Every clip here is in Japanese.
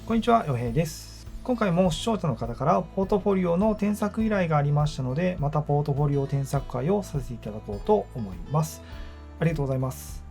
こんにちは、よへいです。今回も視聴者の方からポートフォリオの添削依頼がありましたので、またポートフォリオ添削会をさせていただこうと思います。ありがとうございます。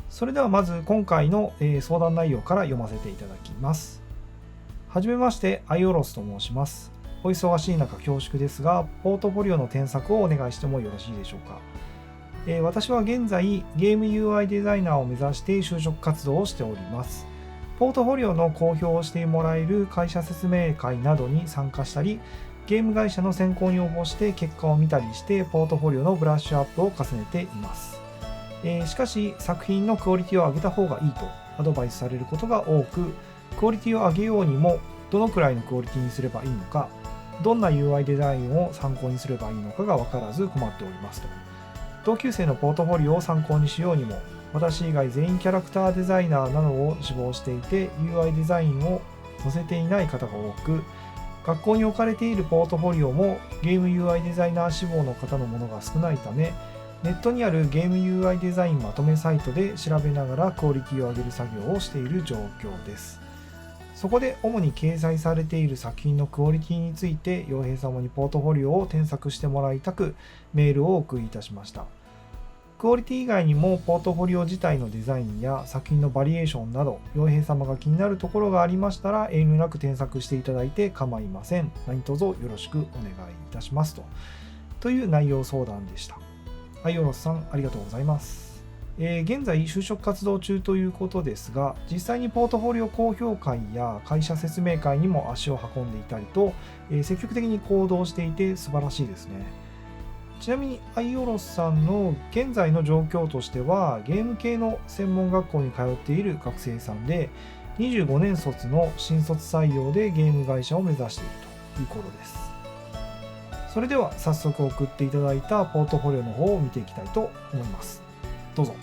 それではまず今回の相談内容から読ませていただきます。はじめまして、アイオロスと申します。お忙しい中恐縮ですが、ポートフォリオの添削をお願いしてもよろしいでしょうか。私は現在、ゲーム UI デザイナーを目指して就職活動をしております。ポートフォリオの公表をしてもらえる会社説明会などに参加したり、ゲーム会社の選考に応募して結果を見たりして、ポートフォリオのブラッシュアップを重ねています。しかし、作品のクオリティを上げた方がいいとアドバイスされることが多く、クオリティを上げようにも、どのくらいのクオリティにすればいいのか、どんな UI デザインを参考にすればいいのかが分からず困っておりますと。同級生のポートフォリオを参考にしようにも、私以外全員キャラクターデザイナーなどを志望していて UI デザインを載せていない方が多く、学校に置かれているポートフォリオもゲーム UI デザイナー志望の方のものが少ないため、ネットにあるゲーム UI デザインまとめサイトで調べながらクオリティを上げる作業をしている状況です。そこで主に掲載されている作品のクオリティについて陽平様にポートフォリオを添削してもらいたくメールをお送りいたしました。クオリティ以外にもポートフォリオ自体のデザインや作品のバリエーションなど、陽平様が気になるところがありましたら遠慮なく添削していただいて構いません。何卒よろしくお願いいたしますという内容相談でした。アイオロスさん、ありがとうございます。現在就職活動中ということですが、実際にポートフォリオ公表会や会社説明会にも足を運んでいたりと、積極的に行動していて素晴らしいですね。ちなみにアイオロスさんの現在の状況としては、ゲーム系の専門学校に通っている学生さんで、25年卒の新卒採用でゲーム会社を目指しているということです。それでは早速送っていただいたポートフォリオの方を見ていきたいと思います。どうぞ。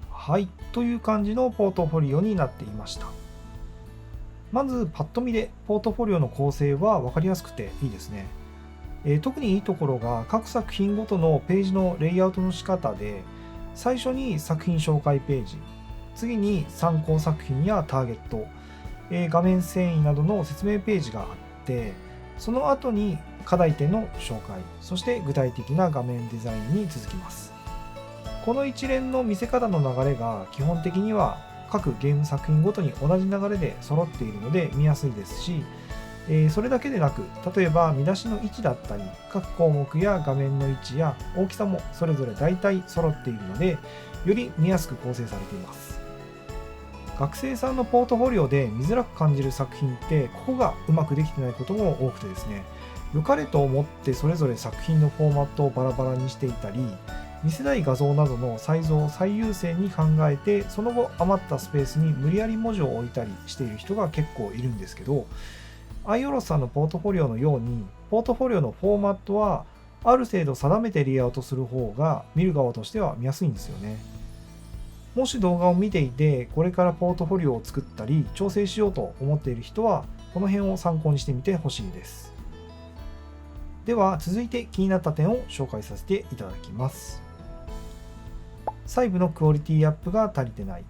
はい、という感じのポートフォリオになっていました。まずパッと見でポートフォリオの構成は分かりやすくていいですね。特にいいところが各作品ごとのページのレイアウトの仕方で、最初に作品紹介ページ、次に参考作品やターゲット、画面遷移などの説明ページがあって、その後に課題点の紹介、そして具体的な画面デザインに続きます。この一連の見せ方の流れが基本的には各ゲーム作品ごとに同じ流れで揃っているので見やすいですし、それだけでなく、例えば見出しの位置だったり、各項目や画面の位置や大きさもそれぞれ大体揃っているので、より見やすく構成されています。学生さんのポートフォリオで見づらく感じる作品って、ここがうまくできてないことも多くてですね、良かれと思ってそれぞれ作品のフォーマットをバラバラにしていたり、見せたい画像などのサイズを最優先に考えて、その後余ったスペースに無理やり文字を置いたりしている人が結構いるんですけど、アイオロスさんのポートフォリオのように、ポートフォリオのフォーマットはある程度定めてレイアウトする方が見る側としては見やすいんですよね。もし動画を見ていて、これからポートフォリオを作ったり調整しようと思っている人は、この辺を参考にしてみてほしいです。では続いて気になった点を紹介させていただきます。細部のクオリティアップが足りてない。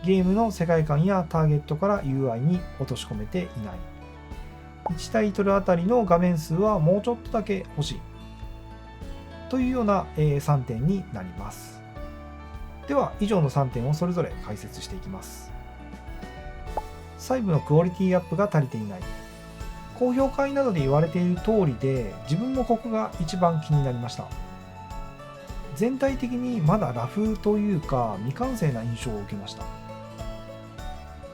ゲームの世界観やターゲットから UI に落とし込めていない。1タイトルあたりの画面数はもうちょっとだけ欲しい。というような3点になります。では以上の3点をそれぞれ解説していきます。細部のクオリティアップが足りていない。高評価などで言われている通りで、自分もここが一番気になりました。全体的にまだラフというか未完成な印象を受けました。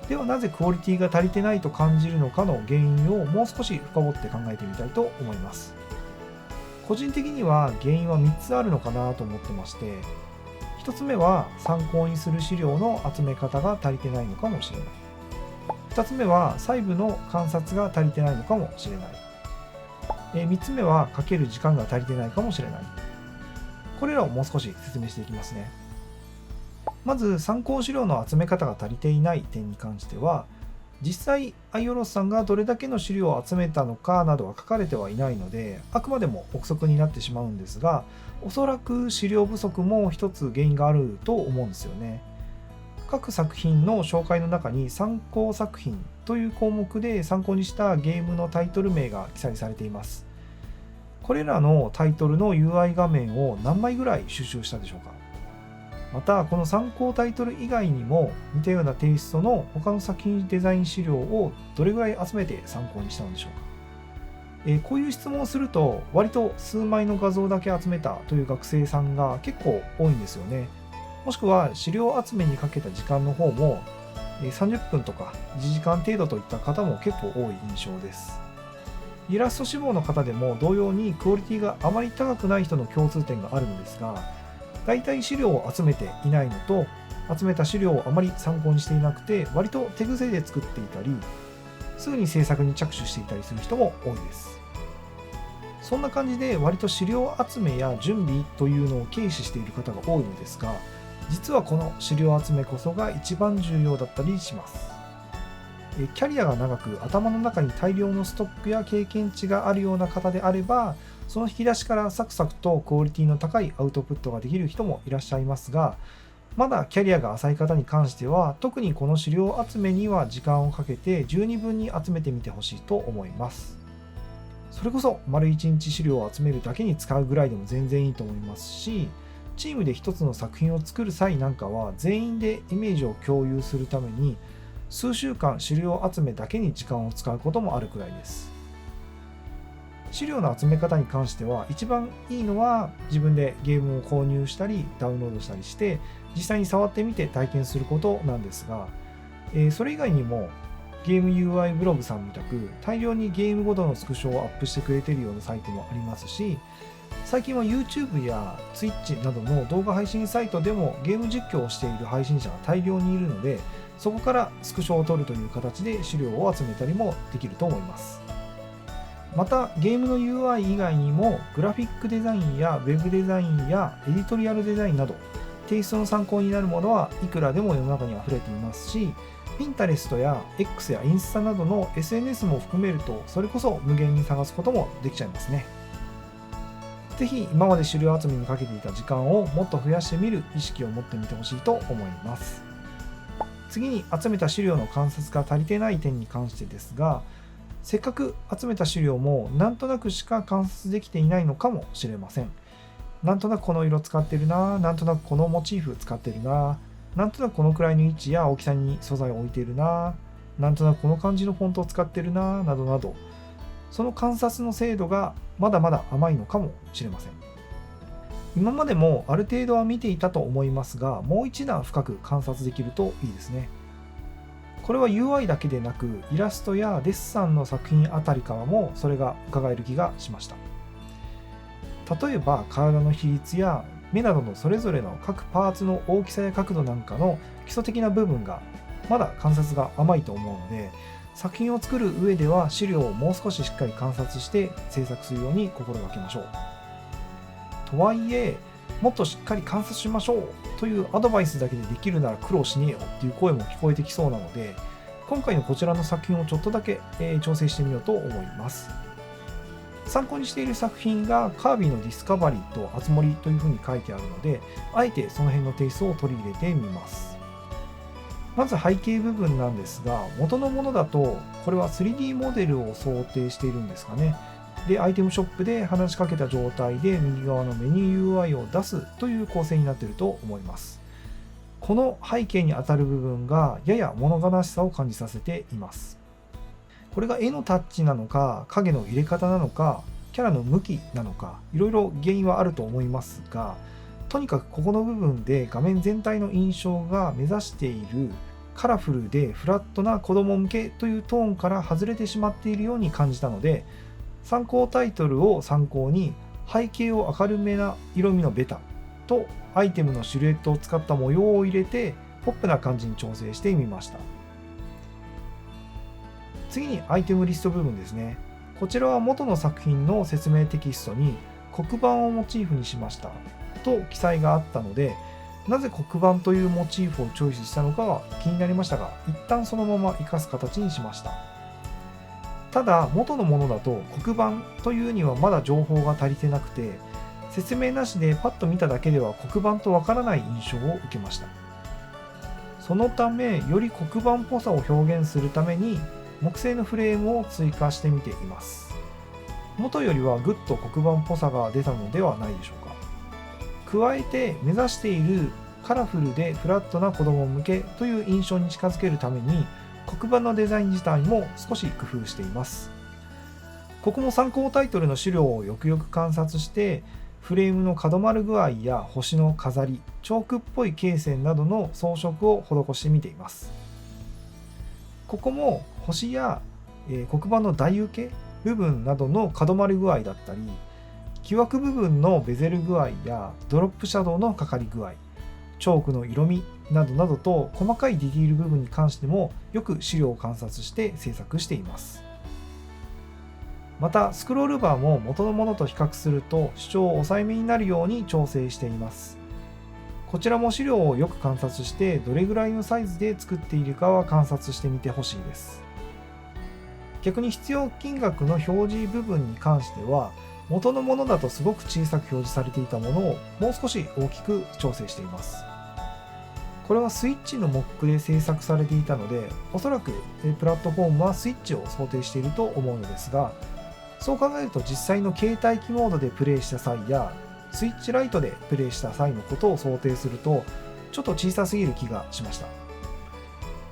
ではなぜクオリティが足りてないと感じるのかの原因をもう少し深掘って考えてみたいと思います。個人的には原因は3つあるのかなと思ってまして、1つ目は参考にする資料の集め方が足りてないのかもしれない。2つ目は細部の観察が足りてないのかもしれない。3つ目はかける時間が足りてないかもしれない。これらをもう少し説明していきますね。まず参考資料の集め方が足りていない点に関しては、実際アイオロスさんがどれだけの資料を集めたのかなどは書かれてはいないので、あくまでも憶測になってしまうんですが、おそらく資料不足も一つ原因があると思うんですよね。各作品の紹介の中に参考作品という項目で参考にしたゲームのタイトル名が記載されています。これらのタイトルの UI 画面を何枚ぐらい収集したでしょうか。またこの参考タイトル以外にも似たようなテイストの他の作品デザイン資料をどれぐらい集めて参考にしたのでしょうか。こういう質問をすると、割と数枚の画像だけ集めたという学生さんが結構多いんですよね。もしくは資料集めにかけた時間の方も30分とか1時間程度といった方も結構多い印象です。イラスト志望の方でも同様にクオリティがあまり高くない人の共通点があるのですが、大体資料を集めていないのと、集めた資料をあまり参考にしていなくて割と手癖で作っていたり、すぐに制作に着手していたりする人も多いです。そんな感じで割と資料集めや準備というのを軽視している方が多いのですが、実はこの資料集めこそが一番重要だったりします。キャリアが長く頭の中に大量のストックや経験値があるような方であれば、その引き出しからサクサクとクオリティの高いアウトプットができる人もいらっしゃいますが、まだキャリアが浅い方に関しては特にこの資料集めには時間をかけて十二分に集めてみてほしいと思います。それこそ丸1日資料を集めるだけに使うぐらいでも全然いいと思いますし、チームで一つの作品を作る際なんかは全員でイメージを共有するために数週間資料集めだけに時間を使うこともあるくらいです。資料の集め方に関しては一番いいのは自分でゲームを購入したりダウンロードしたりして実際に触ってみて体験することなんですが、それ以外にもゲーム UI ブログさんみたく大量にゲームごとのスクショをアップしてくれているようなサイトもありますし、最近は YouTube や Twitch などの動画配信サイトでもゲーム実況をしている配信者が大量にいるので、そこからスクショを取るという形で資料を集めたりもできると思います。またゲームの UI 以外にもグラフィックデザインや Web デザインやエディトリアルデザインなどテイストの参考になるものはいくらでも世の中に溢れていますし、Pinterest や X やインスタなどの SNS も含めるとそれこそ無限に探すこともできちゃいますね。ぜひ今まで資料集めにかけていた時間をもっと増やしてみる意識を持ってみてほしいと思います。次に集めた資料の観察が足りてない点に関してですが、せっかく集めた資料もなんとなくしか観察できていないのかもしれません。なんとなくこの色使ってるな、なんとなくこのモチーフ使ってるな、なんとなくこのくらいの位置や大きさに素材を置いているな、なんとなくこの感じのフォントを使ってるな、などなど、その観察の精度がまだまだ甘いのかもしれません。今までもある程度は見ていたと思いますが、もう一段深く観察できるといいですね。これは UI だけでなく、イラストやデッサンの作品あたりからもそれが伺える気がしました。例えば体の比率や目などのそれぞれの各パーツの大きさや角度なんかの基礎的な部分がまだ観察が甘いと思うので、作品を作る上では資料をもう少ししっかり観察して制作するように心がけましょう。とはいえ、もっとしっかり観察しましょうというアドバイスだけでできるなら苦労しねえよっていう声も聞こえてきそうなので、今回のこちらの作品をちょっとだけ調整してみようと思います。参考にしている作品がカービィのディスカバリーとあつ森というふうに書いてあるので、あえてその辺のテイストを取り入れてみます。まず背景部分なんですが、元のものだとこれは 3D モデルを想定しているんですかね。で、アイテムショップで話しかけた状態で右側のメニュー UI を出すという構成になっていると思います。この背景にあたる部分がやや物悲しさを感じさせています。これが絵のタッチなのか、影の入れ方なのか、キャラの向きなのか、いろいろ原因はあると思いますが、とにかくここの部分で画面全体の印象が目指しているカラフルでフラットな子供向けというトーンから外れてしまっているように感じたので、参考タイトルを参考に背景を明るめな色味のベタとアイテムのシルエットを使った模様を入れてポップな感じに調整してみました。次にアイテムリスト部分ですね。こちらは元の作品の説明テキストに黒板をモチーフにしましたと記載があったので、なぜ黒板というモチーフをチョイスしたのかは気になりましたが、一旦そのまま活かす形にしました。ただ元のものだと黒板というにはまだ情報が足りてなくて、説明なしでパッと見ただけでは黒板とわからない印象を受けました。そのためより黒板っぽさを表現するために木製のフレームを追加してみています。元よりはぐっと黒板っぽさが出たのではないでしょうか。加えて目指しているカラフルでフラットな子供向けという印象に近づけるために黒板のデザイン自体も少し工夫しています。ここも参考タイトルの資料をよくよく観察して、フレームの角丸具合や星の飾り、チョークっぽい罫線などの装飾を施してみています。ここも星や黒板の台受け部分などの角丸具合だったり、木枠部分のベゼル具合やドロップシャドウのかかり具合、チョークの色味などなどと細かいディティール部分に関してもよく資料を観察して制作しています。またスクロールバーも元のものと比較すると主張を抑えめになるように調整しています。こちらも資料をよく観察してどれぐらいのサイズで作っているかは観察してみてほしいです。逆に必要金額の表示部分に関しては元のものだとすごく小さく表示されていたものをもう少し大きく調整しています。これはスイッチのモックで制作されていたので、おそらくプラットフォームはスイッチを想定していると思うのですが、そう考えると実際の携帯機モードでプレイした際やスイッチライトでプレイした際のことを想定するとちょっと小さすぎる気がしました。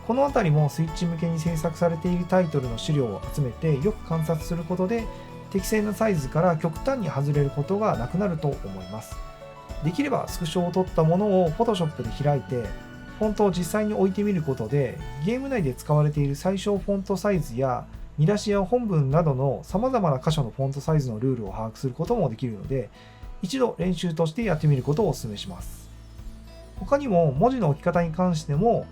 このあたりもスイッチ向けに制作されているタイトルの資料を集めてよく観察することで適正なサイズから極端に外れることがなくなると思います。できればスクショを取ったものを Photoshop で開いてフォントを実際に置いてみることでゲーム内で使われている最小フォントサイズや見出しや本文などの様々な箇所のフォントサイズのルールを把握することもできるので、一度練習としてやってみることをお勧めします。他にも文字の置き方に関しても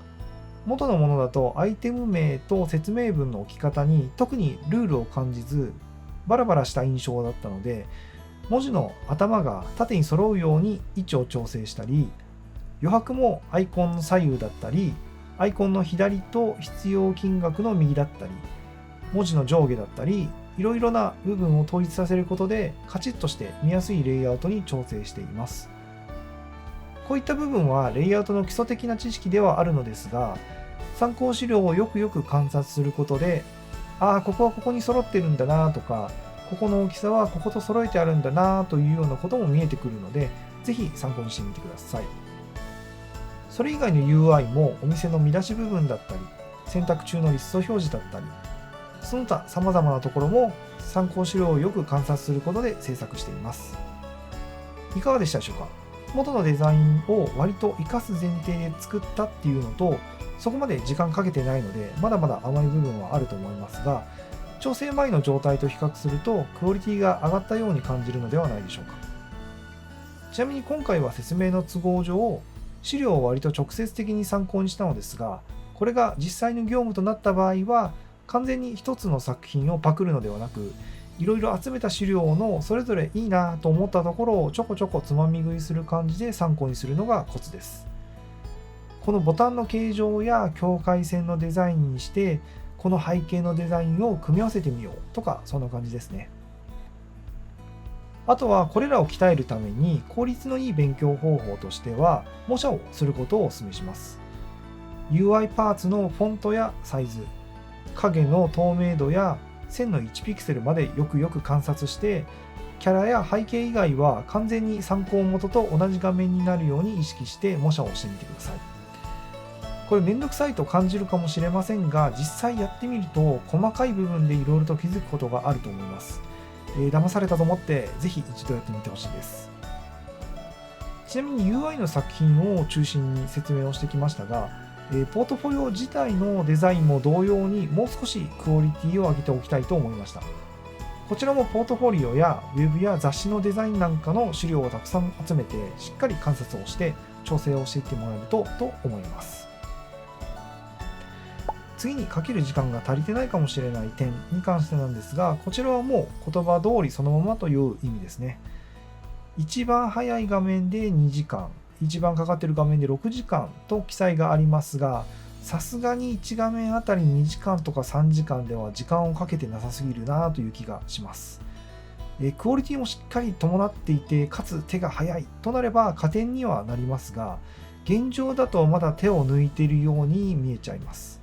元のものだとアイテム名と説明文の置き方に特にルールを感じずバラバラした印象だったので、文字の頭が縦に揃うように位置を調整したり、余白もアイコンの左右だったり、アイコンの左と必要金額の右だったり、文字の上下だったり、いろいろな部分を統一させることでカチッとして見やすいレイアウトに調整しています。こういった部分はレイアウトの基礎的な知識ではあるのですが、参考資料をよくよく観察することで、ここはここに揃ってるんだなとか、ここの大きさはここと揃えてあるんだなというようなことも見えてくるので、ぜひ参考にしてみてください。それ以外の UI もお店の見出し部分だったり、選択中のリスト表示だったり、その他様々なところも参考資料をよく観察することで制作しています。いかがでしたでしょうか。元のデザインを割と活かす前提で作ったっていうのと、そこまで時間かけてないのでまだまだ甘い部分はあると思いますが、調整前の状態と比較するとクオリティが上がったように感じるのではないでしょうか。ちなみに今回は説明の都合上、資料を割と直接的に参考にしたのですが、これが実際の業務となった場合は完全に一つの作品をパクるのではなく、いろいろ集めた資料のそれぞれいいなと思ったところをちょこちょこつまみ食いする感じで参考にするのがコツです。このボタンの形状や境界線のデザインにして、この背景のデザインを組み合わせてみようとか、そんな感じですね。あとはこれらを鍛えるために効率のいい勉強方法としては、模写をすることをお勧めします。UI パーツのフォントやサイズ、影の透明度や線の1ピクセルまでよくよく観察して、キャラや背景以外は完全に参考元と同じ画面になるように意識して模写をしてみてください。これめんどくさいと感じるかもしれませんが、実際やってみると細かい部分でいろいろと気づくことがあると思います。騙されたと思ってぜひ一度やってみてほしいです。ちなみに UI の作品を中心に説明をしてきましたが、ポートフォリオ自体のデザインも同様にもう少しクオリティを上げておきたいと思いました。こちらもポートフォリオやウェブや雑誌のデザインなんかの資料をたくさん集めて、しっかり観察をして調整をしていってもらえると思います。次にかける時間が足りてないかもしれない点に関してなんですが、こちらはもう言葉通りそのままという意味ですね。一番早い画面で2時間、一番かかっている画面で6時間と記載がありますが、さすがに1画面あたり2時間とか3時間では時間をかけてなさすぎるなという気がします。クオリティもしっかり伴っていて、かつ手が早いとなれば加点にはなりますが、現状だとまだ手を抜いているように見えちゃいます。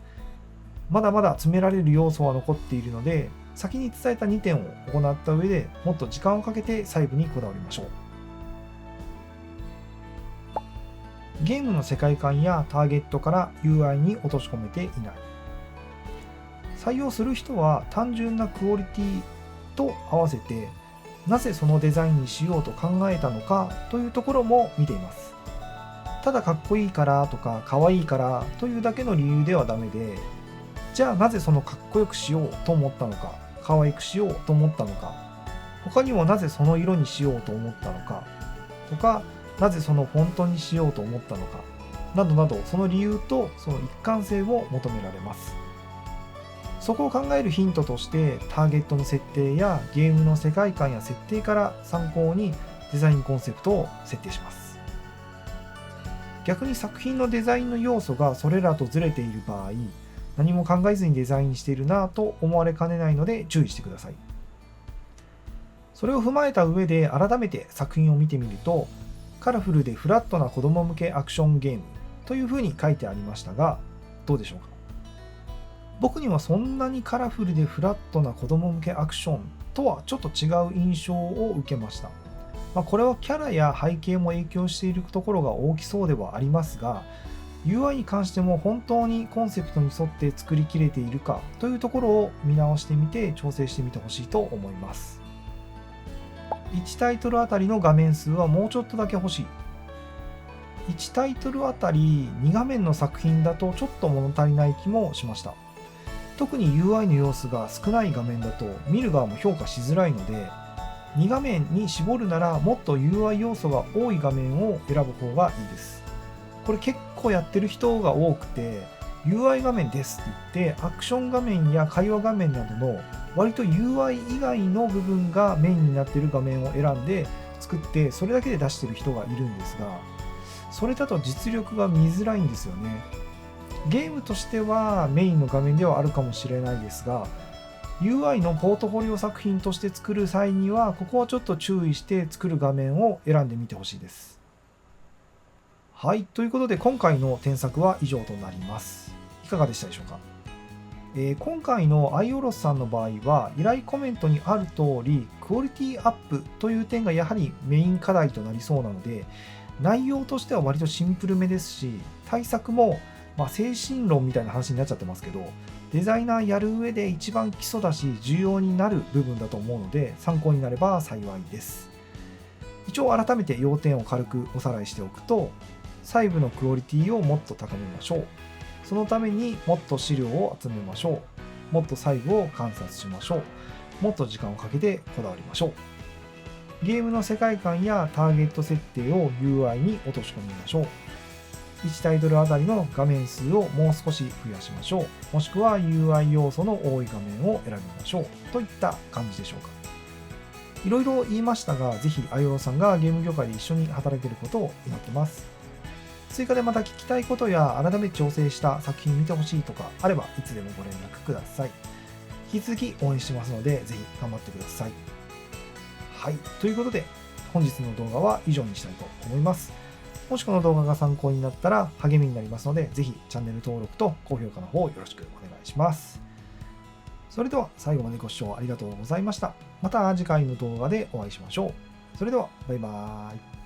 まだまだ詰められる要素は残っているので、先に伝えた2点を行った上でもっと時間をかけて細部にこだわりましょう。ゲームの世界観やターゲットから UI に落とし込めていない。採用する人は単純なクオリティと合わせて、なぜそのデザインにしようと考えたのかというところも見ています。ただかっこいいからとかかわいいからというだけの理由ではダメで、じゃあなぜそのかっこよくしようと思ったのか、可愛くしようと思ったのか、他にもなぜその色にしようと思ったのかとか、なぜそのフォントにしようと思ったのかなどなど、その理由とその一貫性を求められます。そこを考えるヒントとして、ターゲットの設定やゲームの世界観や設定から参考にデザインコンセプトを設定します。逆に作品のデザインの要素がそれらとずれている場合、何も考えずにデザインしているなと思われかねないので注意してください。それを踏まえた上で改めて作品を見てみると、カラフルでフラットな子供向けアクションゲームというふうに書いてありましたが、どうでしょうか。僕にはそんなにカラフルでフラットな子供向けアクションとはちょっと違う印象を受けました。これはキャラや背景も影響しているところが大きそうではありますが、UI に関しても本当にコンセプトに沿って作りきれているかというところを見直してみて調整してみてほしいと思います。1タイトルあたりの画面数はもうちょっとだけ欲しい。1タイトルあたり2画面の作品だとちょっと物足りない気もしました。特に UI の要素が少ない画面だと見る側も評価しづらいので、2画面に絞るならもっと UI 要素が多い画面を選ぶ方がいいです。これ結構やってる人が多くて、 UI 画面ですって言ってアクション画面や会話画面などの割と UI 以外の部分がメインになっている画面を選んで作って、それだけで出してる人がいるんですが、それだと実力が見づらいんですよね。ゲームとしてはメインの画面ではあるかもしれないですが、 UI のポートフォリオ作品として作る際にはここはちょっと注意して作る画面を選んでみてほしいです。はい、ということで今回の添削は以上となります。いかがでしたでしょうか。今回のアイオロスさんの場合は依頼コメントにある通りクオリティアップという点がやはりメイン課題となりそうなので、内容としては割とシンプルめですし、対策も精神論みたいな話になっちゃってますけど、デザイナーやる上で一番基礎だし重要になる部分だと思うので、参考になれば幸いです。一応改めて要点を軽くおさらいしておくと、細部のクオリティをもっと高めましょう。そのためにもっと資料を集めましょう。もっと細部を観察しましょう。もっと時間をかけてこだわりましょう。ゲームの世界観やターゲット設定を UI に落とし込みましょう。1タイトルあたりの画面数をもう少し増やしましょう。もしくは UI 要素の多い画面を選びましょう。といった感じでしょうか。いろいろ言いましたが、ぜひあよろさんがゲーム業界で一緒に働けることを祈ってます。追加でまた聞きたいことや改めて調整した作品見てほしいとかあればいつでもご連絡ください。引き続き応援してますので、ぜひ頑張ってください。はい、ということで本日の動画は以上にしたいと思います。もしこの動画が参考になったら励みになりますので、ぜひチャンネル登録と高評価の方よろしくお願いします。それでは最後までご視聴ありがとうございました。また次回の動画でお会いしましょう。それではバイバーイ。